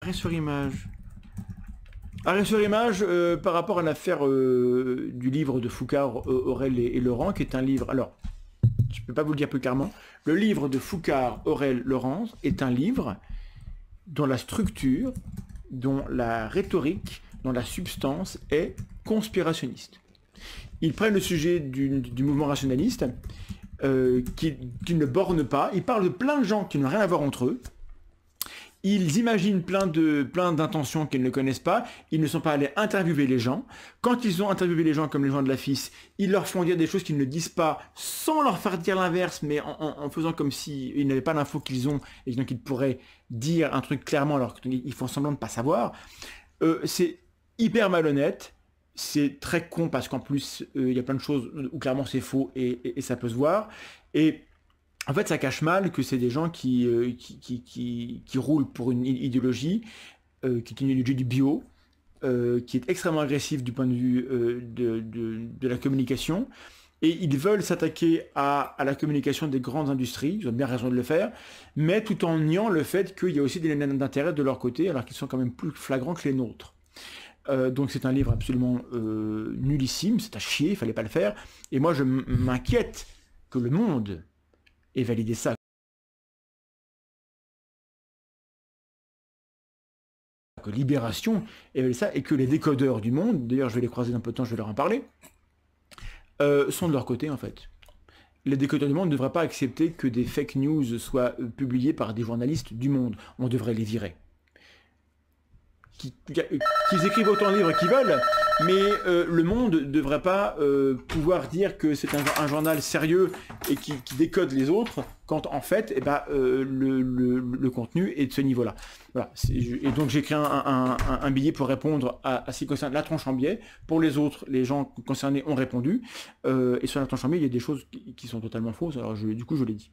Arrêt sur image. Arrêt sur image par rapport à l'affaire du livre de Foucart, Aurel et Laurent, qui est un livre... Alors, je ne peux pas vous le dire plus clairement. Le livre de Foucart, Aurel, Laurent est un livre dont la structure, dont la rhétorique, dont la substance est conspirationniste. Ils prennent le sujet du mouvement rationaliste, qui ne borne pas. Ils parlent de plein de gens qui n'ont rien à voir entre eux. Ils imaginent plein d'intentions qu'ils ne connaissent pas. Ils ne sont pas allés interviewer les gens. Quand ils ont interviewé les gens comme les gens de la FIS, ils leur font dire des choses qu'ils ne disent pas sans leur faire dire l'inverse, mais en faisant comme s'ils n'avaient pas l'info qu'ils ont et donc ils pourraient dire un truc clairement alors qu'ils font semblant de ne pas savoir. C'est hyper malhonnête. C'est très con parce qu'en plus, il y a plein de choses où clairement c'est faux et ça peut se voir. Et en fait, ça cache mal que c'est des gens qui roulent pour une idéologie, qui est une idéologie du bio, qui est extrêmement agressive du point de vue de la communication. Et ils veulent s'attaquer à la communication des grandes industries, ils ont bien raison de le faire, mais tout en niant le fait qu'il y a aussi des liens d'intérêt de leur côté, alors qu'ils sont quand même plus flagrants que les nôtres. Donc c'est un livre absolument nullissime, c'est à chier, il fallait pas le faire. Et moi je m'inquiète que le monde ait validé ça, que Libération ait validé ça, et que les décodeurs du monde, d'ailleurs je vais les croiser dans peu de temps, je vais leur en parler, sont de leur côté en fait. Les décodeurs du monde ne devraient pas accepter que des fake news soient publiées par des journalistes du monde. On devrait les virer. Qu'ils écrivent autant de livres qu'ils veulent, mais le monde ne devrait pas pouvoir dire que c'est un journal sérieux et qui décode les autres, quand en fait, le contenu est de ce niveau-là. Voilà. Et donc j'ai écrit un billet pour répondre à ce qui concerne la tronche en biais. Pour les autres, les gens concernés ont répondu. Et sur la tronche en biais, il y a des choses qui sont totalement fausses, alors du coup je l'ai dit.